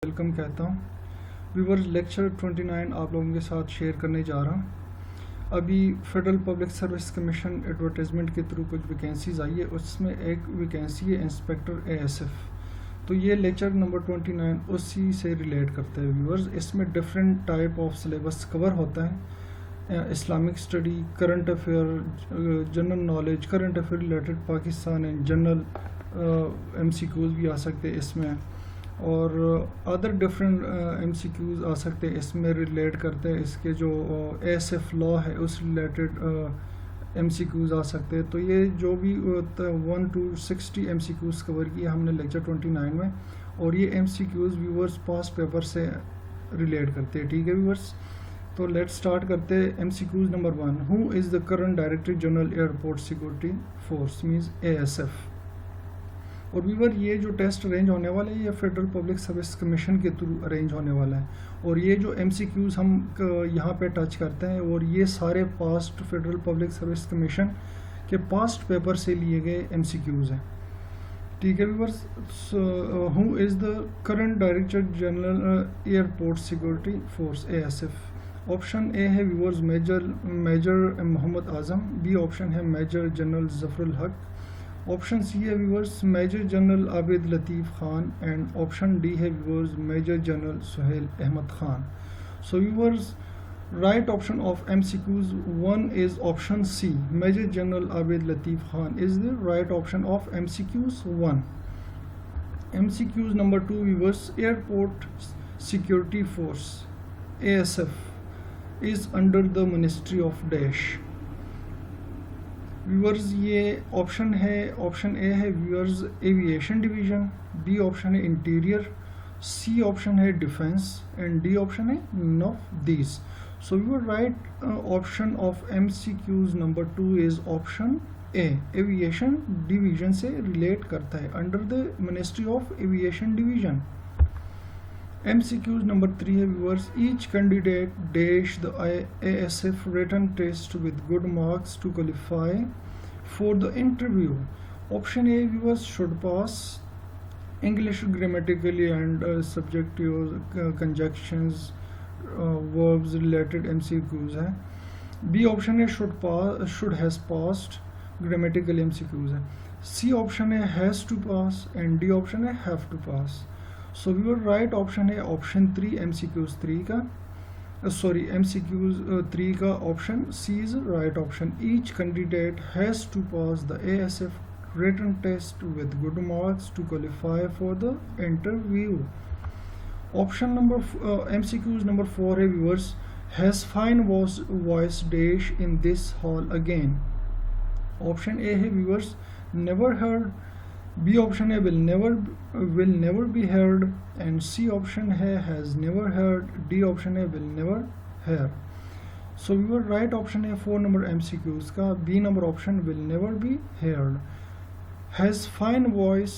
Welcome कहता हूँ। Viewers, lecture 29 आप लोगों के साथ शेयर करने जा रहा हूँ। अभी federal public service commission advertisement के थ्रू कुछ वैकेंसीज आई है, उसमें एक वैकेंसी है इंस्पेक्टर ASF। तो ये लेक्चर नंबर 29 उसी से रिलेट करता है व्यूअर्स। इसमें different type of syllabus cover होता है, Islamic study, current affair, general knowledge, current affair related Pakistan and general MCQs भी आ सकते हैं इसमें, और अदर डिफरेंट MCQs आ सकते हैं इसमें। रिलेट करते हैं इसके जो ASF लॉ है उस रिलेटेड MCQs आ सकते हैं। तो ये जो भी 1 to 60 MCQs कवर किए हमने लेक्चर 29 में, और ये MCQs व्यूअर्स पास्ट पेपर से रिलेट करते हैं। ठीक है व्यूअर्स, तो लेट्स स्टार्ट करते हैं। MCQs number 1, who is the current director general airport security force means ASF। और व्यूअर, ये जो टेस्ट अरेंज होने वाला है ये फेडरल पब्लिक सर्विस कमीशन के थ्रू अरेंज होने वाला है, और ये जो MCQs हम यहाँ पे टच करते हैं, और ये सारे past federal public service commission के पास्ट पेपर से लिए गए MCQs हैं। ठीक है viewers, who is the current director general airport security force ASF। Option A है viewers major Mohammad Azam, B option है major general Zafarul Haq, option C है viewers major general Abid Latif Khan, and option D है viewers major general Suhail Ahmed Khan. So viewers, right option of MCQs 1 is option C, major general Abid Latif Khan is the right option of MCQs 1। MCQs number 2 viewers, airport security force ASF is under the ministry of dash. Viewers, ये option है, option A है viewers aviation division, B option है interior, C option है defence, and D option है none of these. So viewer, right option of MCQs number 2 is option A, aviation division से relate करता है, under the ministry of aviation division. MCQs number 3 है viewers, each candidate dash the ASF written test with good marks to qualify for the interview. Option A viewers should pass English grammatically and subjective conjunctions, verbs related MCQs है। B option है should has passed grammatical MCQs है। C option है has to pass, and D option है have to pass। So viewer, right option है option 3 MCQs 3 का, MCQs 3 का option C is right option. Each candidate has to pass the ASF written test with good marks to qualify for the interview. Option number MCQs number 4 है viewers, has fine voice dash in this hall again. Option A है viewers never heard, B option है will never be heard, and C option है has never heard, D option है will never hear। So viewer, right option है 4 number MCQs का, B number option will never be heard, has fine voice,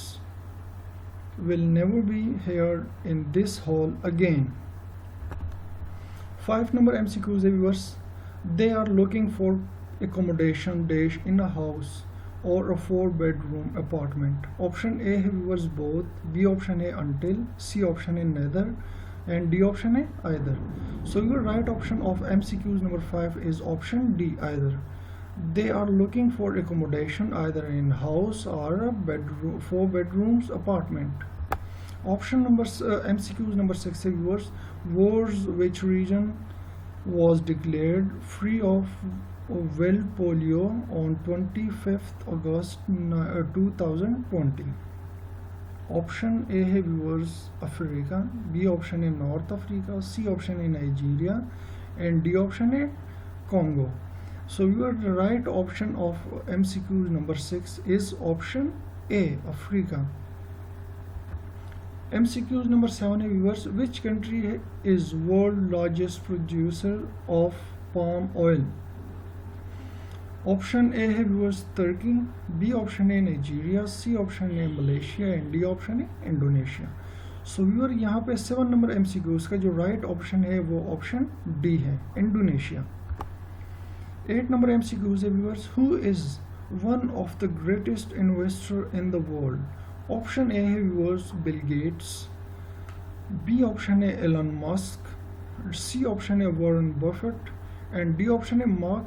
will never be heard in this hall again। 5 number MCQs है viewers, they are looking for accommodation dash in a house or a 4-bedroom apartment। Option A है viewers both, B option है until, सी option है neither, and D option है either। So your right option of MCQs number 5 is option D either। They are looking for accommodation either in house or a 4 bedrooms apartment। Option number MCQs number 6 है viewers, wars which region was declared free of wild polio on 25th August 2020। Option A है viewers Africa, B option है north Africa, सी option है Nigeria, and D option है Congo. So viewer, right option of MCQs number 6 is option A Africa. MCQs number 7 है viewers, which country is world largest producer of palm oil. Option A है viewers तुर्की, B option है Nigeria, सी option है Malaysia, and D option है Indonesia. सो viewer, यहाँ पे 7 number MCQs का जो right option है वो ऑप्शन डी है, इंडोनेशिया। 8 नंबर MCQs है viewers, who is one of the greatest investor in the world. Option A है viewers Bill Gates, B option है एलन मस्क, सी ऑप्शन है Warren Buffett and D option है Mark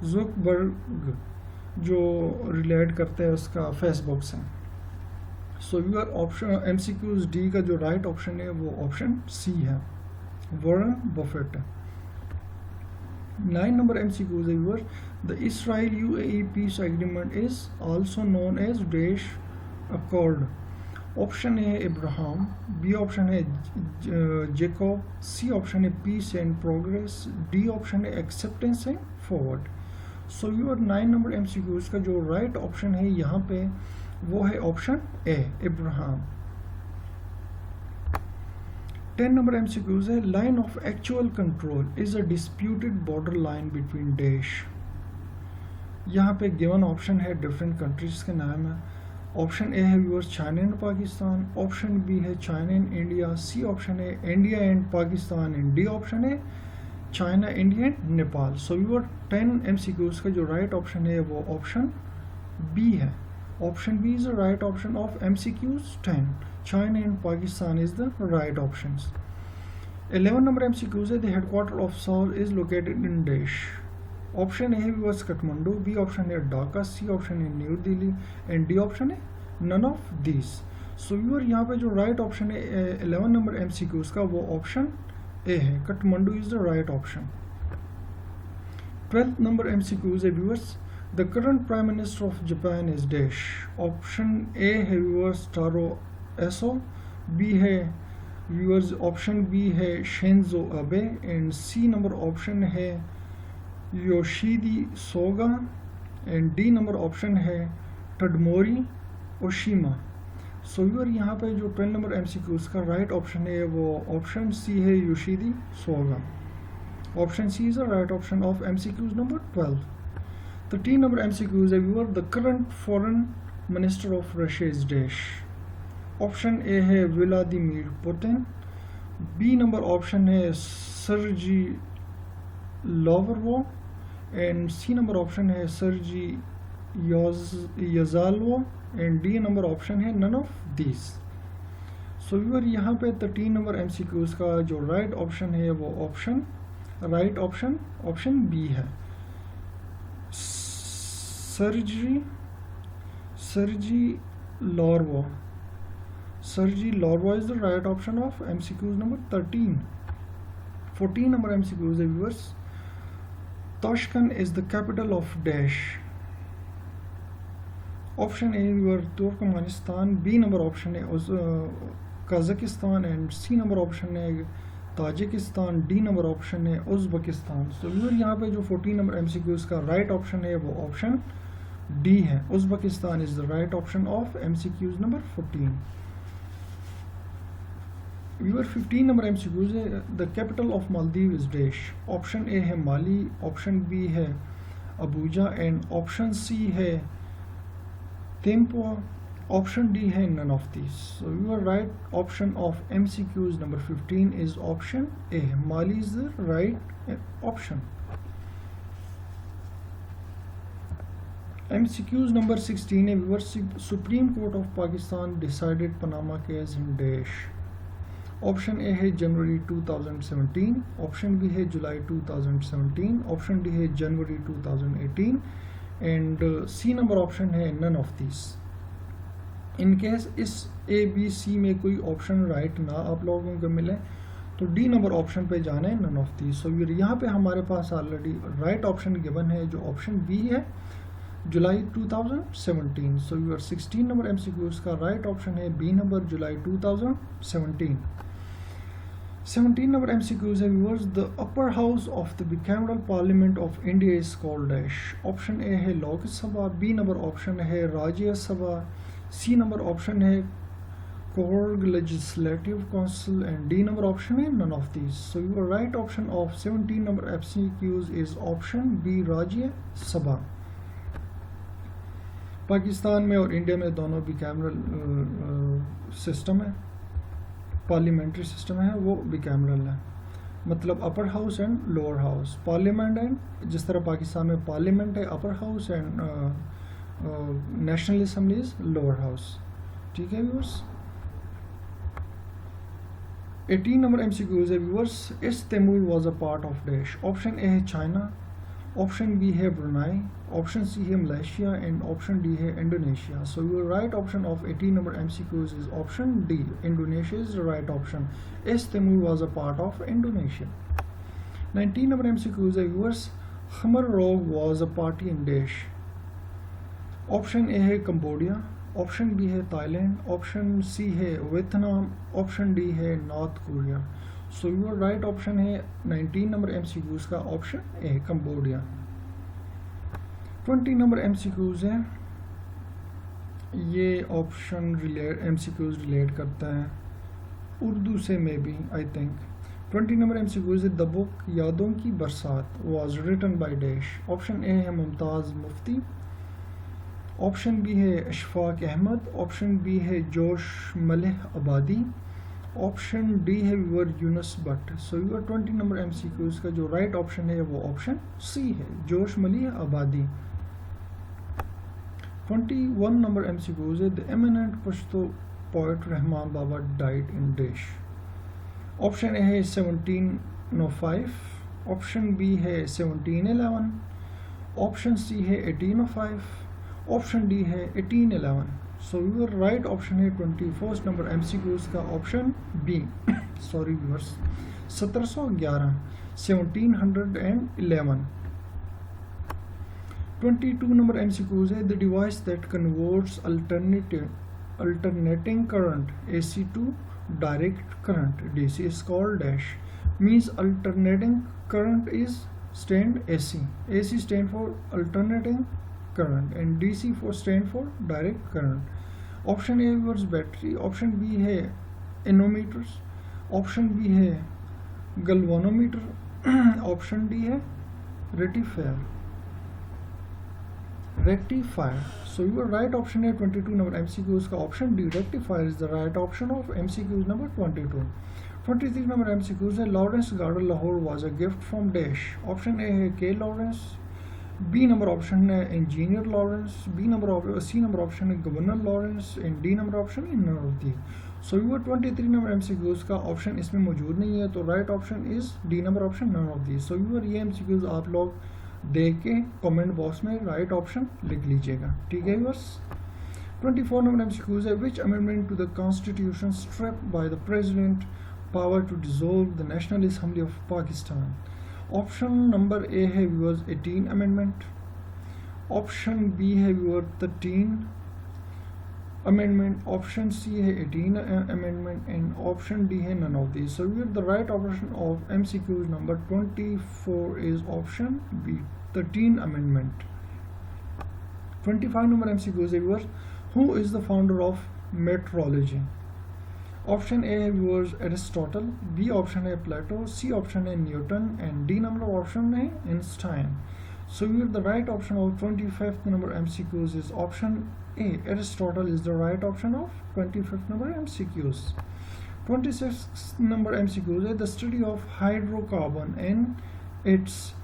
Zuckerberg जो relate करते हैं उसका Facebook से। So your option MCQs D का जो राइट ऑप्शन है वो ऑप्शन सी है, वॉरेन बफेट। 9 number MCQs है viewer, the Israel UAE peace agreement is also known as dash accord. Option है इब्राहिम, बी ऑप्शन है जेकॉब, सी ऑप्शन है peace and progress, D option है acceptance and forward. So your 9 number MCQs का जो right option है यहाँ पे वो है option A, Ibrahim. 10 number MCQs है, line of actual control is a disputed border line between dash. यहाँ पे गिवन ऑप्शन है डिफरेंट कंट्रीज के नाम है। ऑप्शन ए है viewers China and Pakistan, option B है China and India, C option है India and Pakistan and D option है China, India and Nepal. So viewer 10 MCQs का जो राइट ऑप्शन है वो ऑप्शन बी है। Option B is the right option of MCQs 10, China and Pakistan is the right option. 11 number MCQs है, the headquarter of SAARC is located in dash. Option A है viewers Kathmandu, B option है Dhaka, C option है New Delhi and D option है none of this. So viewer यहाँ पे जो right option है 11 number MCQs का वो ऑप्शन ए है, Kathmandu is the right option. 12th number MCQs है viewers, the current prime minister of Japan is dash. Option A है व्यूअर्स टारो एसो, बी है व्यूअर्स ऑप्शन बी है Shinzo Abe and C number option है Yoshihide Suga and D number option है Tadamori Oshima. So viewer यहाँ पे जो 12 number MCQs का right option है वो ऑप्शन सी है Yoshihide Suga. Option C is the right option of MCQs number 12। 13 number MCQs है viewer, the current foreign minister of Russia is dash. Option A है Vladimir Putin, B number option है Sergey Lavrov and C number option है Sergey Yazalov and D number option है none of this. So viewer यहाँ पे 13 number MCQs का जो right option है वो ऑप्शन राइट ऑप्शन बी है, Sergey Lavrov is the right option of MCQs number 13। 14 number MCQs है viewers, Tashkent is the capital of dash. Option A viewer Turkmenistan, B number option है Kazakhstan and C number option है Tajikistan, D number option है Uzbekistan. So viewer यहाँ पे जो 14 number MCQs का right option है वो ऑप्शन डी है, Uzbekistan is the right option of MCQs number 14। Viewer 15 number MCQs है, the capital of Maldives is dash. Option A है माली, ऑप्शन बी है अबूजा एंड ऑप्शन सी है तेम्पुआ, option D है none of this. So your right option of MCQs number 15 is option A, Mali is the right option. MCQs number 16 है viewer, supreme court of Pakistan decided Panama case in dash. Option A है January 2017, option B है जुलाई 2017, option D है January 2018 and C number option है none of this. In case इस ABC में कोई option right ना आप लोगों को मिले तो डी नंबर ऑप्शन पे जाना है, नन ऑफ दिस। सो यहाँ पे हमारे पास ऑलरेडी राइट ऑप्शन गिवन है जो ऑप्शन बी है, जुलाई 2017। सो योर 16 नंबर MCQs का राइट ऑप्शन है बी नंबर, जुलाई 2017। 17 number MCQs है viewers, the upper house of the bicameral parliament of India is called dash। Option A है लोक सभा, B number option है राज्य सभा, सी नंबर ऑप्शन है Coorg legislative council and D number option है none of these. So your right option of 17 number MCQs is option B Rajya Sabha. Pakistan में और इंडिया में दोनों बिकैमरल सिस्टम है, पार्लियामेंट्री सिस्टम है वो बिकैमरल है, मतलब upper house and lower house. Parliament and जिस तरह पाकिस्तान में पार्लियामेंट है upper house and national assembly is lower house. ठीक है व्यूअर्स। 18 number MCQ है viewers, East Timor was a part of dash. Option A है China, option B है Brunei, option C है Malaysia and option D है Indonesia. So your right option of 18 number MCQs is option D. Indonesia is the right option. East Timor was a part of Indonesia. 19 number MCQs है viewers, Khmer Rouge was a party in dash. Option A है Cambodia, option B है Thailand, option C है Vietnam, option D है north Korea. So your right option है 19 number MCQs का option ए Cambodia. 20 number MCQs है, ये option MCQs relate करता है उर्दू से may be I think. 20 number MCQs है द बुक यादों की बरसात was written by dash. Option A है मुमताज़ मुफ्ती, ऑप्शन बी है अशफाक अहमद, ऑप्शन बी है जोश मलिह आबादी, ऑप्शन डी है व्यूअर यूनुस भट्ट. सो व्यूअर 20 नंबर MCQs का जो राइट ऑप्शन है वो ऑप्शन सी है, जोश मलिह आबादी. 21 नंबर MCQs है the eminent Pashto poet Rahman Baba died in dash. Option A है 1705, ऑप्शन बी है 1711, ऑप्शन सी है 1805, ऑप्शन डी है 1811. सो योर राइट ऑप्शन है 21 नंबर MCQs का option B. Sorry viewers, 1711, 1711. 22 number MCQs है the device that converts alternating current AC to direct current DC is called dash. Means alternating current is stand AC. AC stand for alternating current and DC for stand for direct current. Option A वर्स battery, option B है ammeters, option B है galvanometer, option D है rectifier. So your right option है 22 number MCQs का option D, rectifier is the right option of MCQs number 22. 23 number MCQs है Lawrence garden Lahore was a gift from dash. Option A है K Lawrence, B number option है engineer Lawrence, C number option है governor Lawrence and D number option है none of the. So your 23 number MCQs का option इसमें मौजूद नहीं है, तो right option is D number option none of the. So your ये MCQs आप लोग देख के कमेंट बॉक्स में राइट ऑप्शन लिख लीजिएगा, ठीक है व्यूअर्स. 24 नंबर MCQs है which amendment to the constitution strip by the president power to dissolve the national assembly of Pakistan. Option number ए है व्यूअर्स 18 अमेंडमेंट, ऑप्शन बी है व्यूअर 13 अमेंडमेंट, ऑप्शन सी है 18 amendment and option D है none of these. So viewer the right option of MCQs number 24 is option B 13 amendment. 25 number MCQs है viewers who is the founder of meteorology. Option A है viewers Aristotle, B option है Plato, C option है Newton and D number option है Einstein. So viewer the right option of 25th number MCQs is option A, Aristotle is the right option of 25th number MCQs. 26th number MCQs है the study of hydrocarbon and it's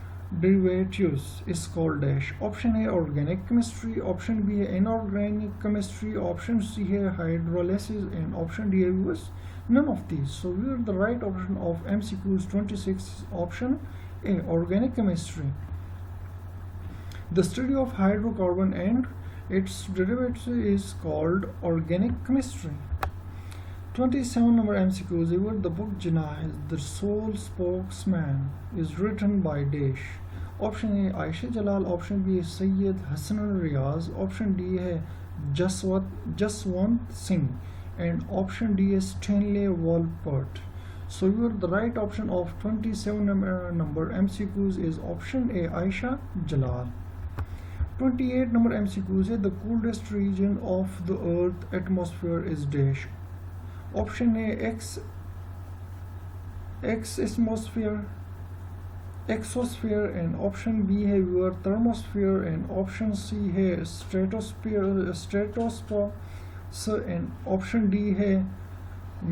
derivatives is called dash. Option है organic chemistry, option B है inorganic chemistry, option C है hydrolysis and option D है viewers none of these. So we are the right option of MCQs 26 option A, organic chemistry. The study of hydrocarbon and its derivatives is called organic chemistry. 27 number MCQs were the book Jinnah, the sole spokesman is written by dash. Option A Ayesha Jalal, option B है Syed Hasan Riaz, option D है Jaswant Singh and option D है Stanley Wolpert. So your the right option of 27 number MCQs is option A Ayesha Jalal. 28 number MCQs है the coldest region of the earth atmosphere is dash. Option A exosphere and option B है viewer thermosphere and option C है stratosphere and option D है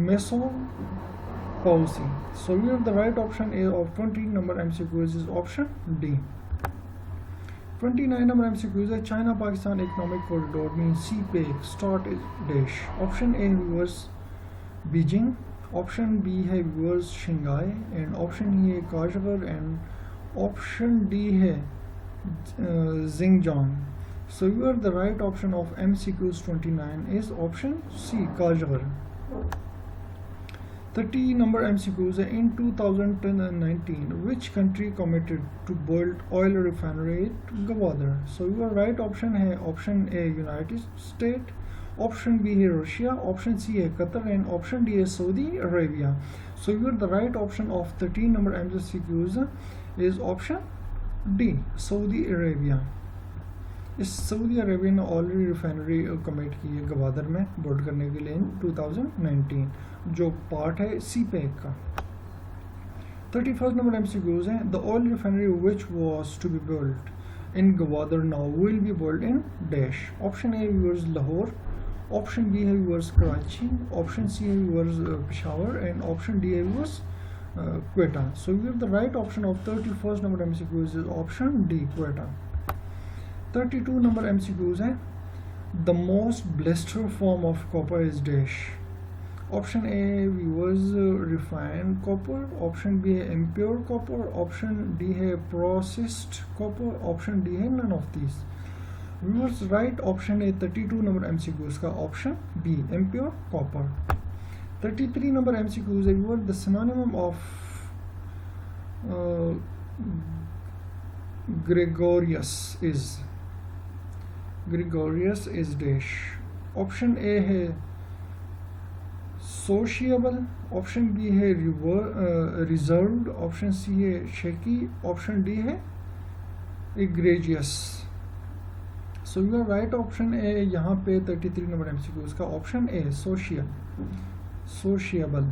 मेसोपॉल्सी. So viewer the right option A of 20 number MCQs is option D. 29 number MCQs है China Pakistan economic corridor mean CPEC start is dash. Option A viewers Beijing, option B है viewers Shanghai, and option E है Kashgar, and option D है Xinjiang. So here the right option of MCQs 29 is option C, Kashgar. 30 number MCQs in 2019, which country committed to build oil refinery at Gwadar? So your right option है option A United States, option B है Russia, option C है Qatar, and option D है Saudi Arabia. So your the right option of 13 number MCQs is option D, Saudi Arabia. इस Saudi Arabia ने already refinery commit की है गवादर में bold करने के लिए इन 2019, जो पार्ट है सी पैक का। 31st नंबर एमसीक्यूज है, the oil refinery which was to be built in Gwadar now will be built in dash. Option A viewers Lahore, option B है व्यूअर्स कराची, ऑप्शन सी है viewers Peshawar, and option D है viewers Quetta. So we have the right option of 31st number MCQs is option D, Quetta. 32 number MCQs है, the most blister form of copper is dash. Option A was refined copper, option B है impure copper, option D है processed copper, option D है none of these. Viewers right option A 32 number MCQs का option B, impure copper. 33 number MCQs है viewer, the synonym of Gregorius is dash. Option A है sociable, option B है reserved, option C है shaky, option D है egregious. So your right option है यहाँ पे 33 number MCQs का option A sociable.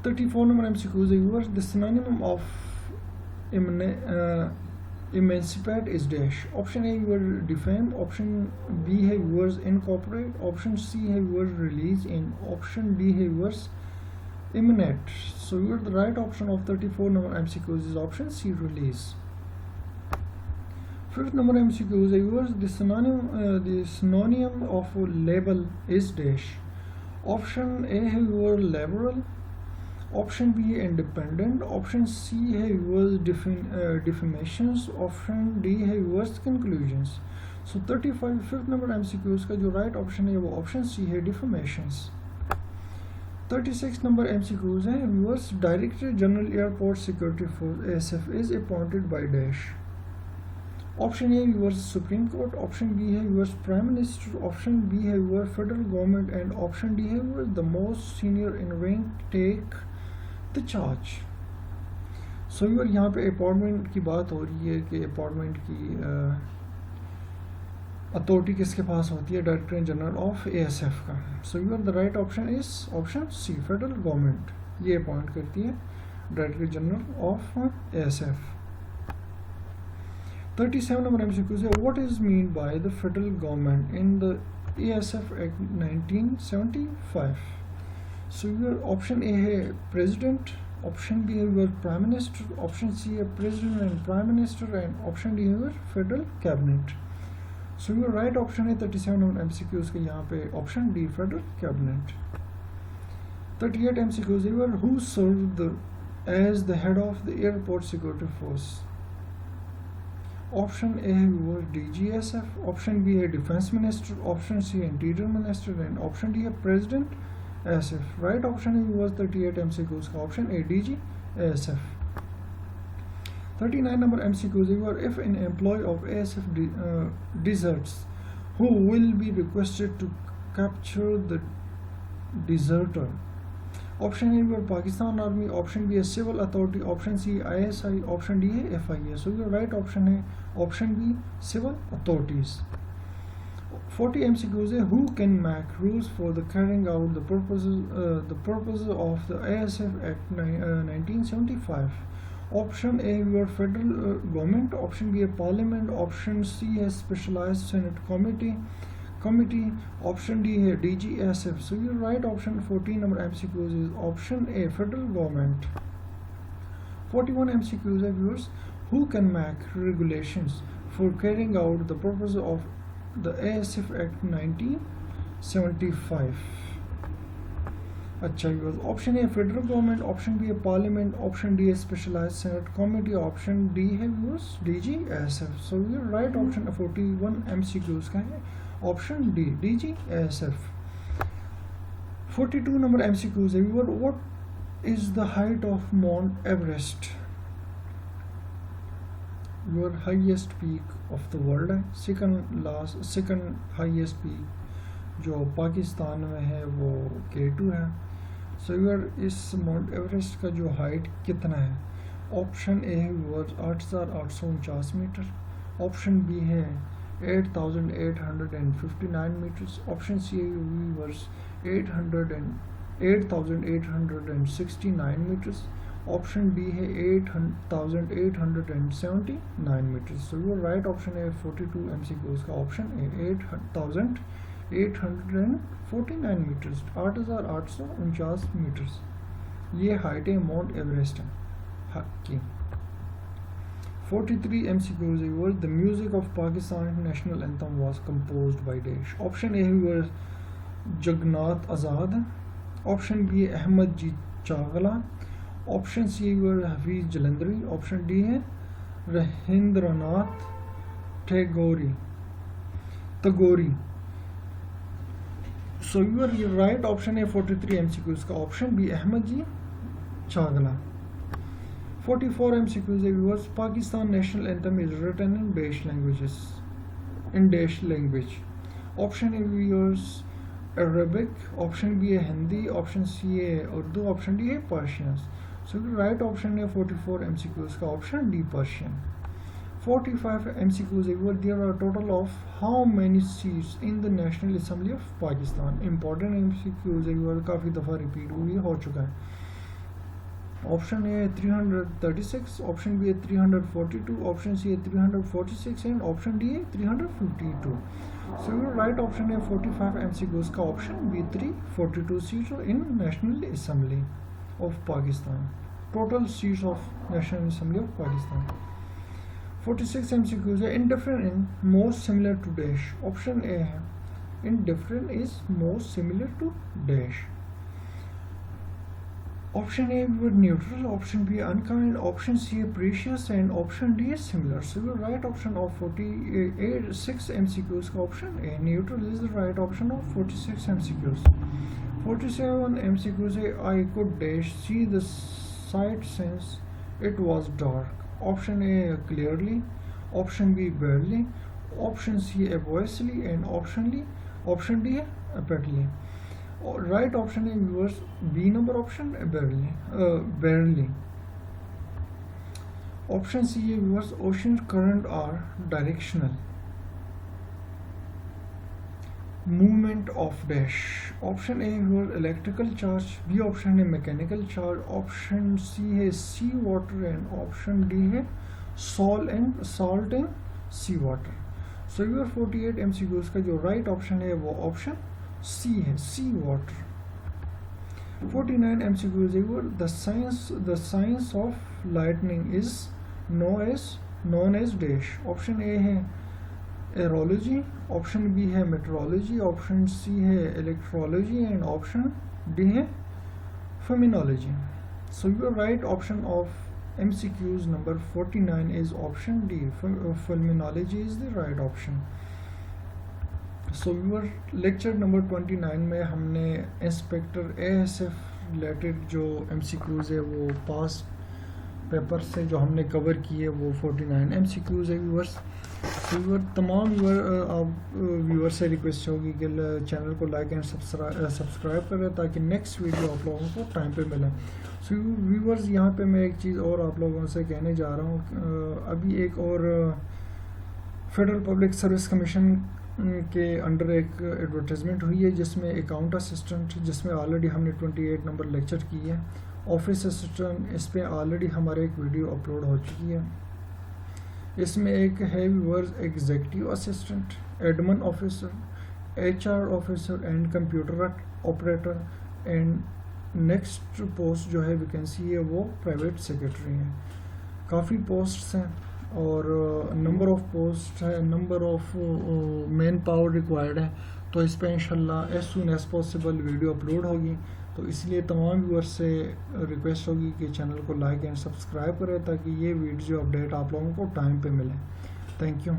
34 number MCQs है viewers, the synonym of emancipate is dash. Option A viewer defame, option B है viewers incorporate, option C है viewers release, and option D है viewers emanate. So the right option of 34 number MCQs is option C, release. 5th number MCQs है viewers, the synonym of label is dash. Option A है viewer liberal, option B है independent, option C है viewers defamations, option D है viewers conclusions. सो 5th number MCQs का जो right option है वो option C है defamations. 36 नंबर MCQs है viewers, director general airport security force ASF is appointed by dash. Option A viewers supreme court, option B है viewers prime minister, option B है viewer federal government, and option D है viewers the most senior in rank take the charge. So viewer यहाँ पे appointment की बात हो रही है कि अपॉइंटमेंट की अथॉरिटी किसके पास होती है, डायरेक्टर जनरल ऑफ ASF का. So viewer the right option is option C, federal government ये अपॉइंट करती है director general of ASF. 37 number MCQs है, what is mean by the federal government in the ASF Act 1975. So your option A है president, option B है your prime minister, option C है president and prime minister, and option D है your federal cabinet. So your right option है 37 number MCQs के यहाँ पे option D, federal cabinet. 38 MCQs है, who served as the head of the airport security force. Option A है वो DGSF, option B है defence minister, option C है interior minister, and option D है president ASF. Right option है वो 38 MCQs का option ए DGSF. 39 number MCQs है, if an employee of ASF deserts, who will be requested to capture the deserter. Option A है Pakistan army, option B है civil authority, option C ISI, option D है FIA. So ये right option है option B, civil authorities. 40 MCQs है, who can make rules for the carrying out the purposes of the ASF Act 1975. Option A है federal government, option B है parliament, option C है specialised senate committee, option D है DGSF. So your right option 14 number MCQs is option A, federal government. 41 MCQs है viewers, who can make regulations for carrying out the purpose of the ASF Act 1975. अच्छा viewers, option A federal government, option B है parliament, option D है specialised senate committee, option D है viewers DGASF. So your right option 41 MCQs का है option D DGASF. 42 number MCQs है viewer, what is the height of Mount Everest? Your highest peak of the world है, second highest peak जो पाकिस्तान में है वो K2 है। So your is Mount Everest का जो हाइट कितना है? ऑप्शन ए है व्यूअर्स 8,849 मीटर, ऑप्शन बी है 8,859 मीटर्स, ऑप्शन सी है व्यूअर्स 8,869 मीटर्स, ऑप्शन डी है 8,879 metres. So your right option है 42 एमसीक्यूज का ऑप्शन ए 8,849 मीटर्स, 8,849 मीटर्स ये हाइट है माउंट एवरेस्ट की। 43 एमसीक्यूज है the music of Pakistan national anthem was composed by dash. Option A है जगन्नाथ आज़ाद, option B है Ahmad G चागला, option C है हफीज जलंधरी, ऑप्शन डी है Rabindranath Tagore. So your right option है 43 एमसीक्यूज का option B Ahmed G Chagla. 44 MCQs है viewers, Pakistan national anthem is written in dash languages, in dash language. Option A viewers Arabic, option B है Hindi, option C है Urdu, option D है Persian. So right option है 44 MCQs का option D Persian. 45 MCQs were there are a total of how many seats in the National Assembly of Pakistan? Important MCQs were काफ़ी दफ़ा repeat हुई हो चुका है। ऑप्शन ए 336, option B है 342, option C है 346 एंड ऑप्शन डी है 352। सो your right option है 45 MCQs का option B 342 seats in national assembly of Pakistan, total seats of national assembly of Pakistan. 46 MCQs है indifferent in most similar to dash। Option A है indifferent is most similar to dash, option A neutral, option B unkind, option C है precious and option D है similar। So your right option of 46 MCQs का option A neutral is the right option of 46 MCQs। 47 MCQs है I could dash see the sight since it was dark। Option A clearly, option B barely, option C obviously and option D है apparently। Right option है viewers B number option barely। Option C है viewers ocean current are directional, movement of dash. Option A है electrical charge, B option है mechanical charge, option C है sea water and option D है salt and sea water. So your 48 MCQs का जो right option है वो option C है sea water. 49 MCQs है the science of lightning is known as dash. Option A है aerology, option B है meteorology, option C है इलेक्ट्रोलॉजी एंड ऑप्शन डी है fulminology. So your right option of MCQs number 49 is option D, fulminology is the right option. So your lecture number 29 में हमने inspector ASF related जो MCQs है वो past paper से जो हमने कवर किए वो 49 MCQs है व्यूअर्स। तमाम व्यूअर से रिक्वेस्ट होगी कि चैनल को लाइक एंड सब्सक्राइब करें ताकि नेक्स्ट वीडियो आप लोगों को टाइम पे मिले। सो व्यूअर्स यहाँ पे मैं एक चीज़ और आप लोगों से कहने जा रहा हूँ, अभी एक और फेडरल पब्लिक सर्विस कमीशन के अंडर एक एडवर्टाइजमेंट हुई है जिसमें अकाउंट असिस्टेंट, जिसमें ऑलरेडी हमने 28 नंबर लेक्चर की है। ऑफिस असिस्टेंट, इस पर ऑलरेडी हमारे एक वीडियो अपलोड हो चुकी है। इसमें एक है viewers executive assistant, admin officer, HR officer and computer operator and next post जो है वैकेंसी है वो प्राइवेट सेक्रेटरी है। काफ़ी पोस्ट्स हैं और नंबर ऑफ पोस्ट है, number of man power required है। तो इस पर इंशाल्लाह as soon as possible video upload होगी तो इसलिए तमाम व्यूअर्स से रिक्वेस्ट होगी कि चैनल को लाइक एंड सब्सक्राइब करें ताकि ये वीडियो अपडेट आप लोगों को टाइम पे मिले। Thank you.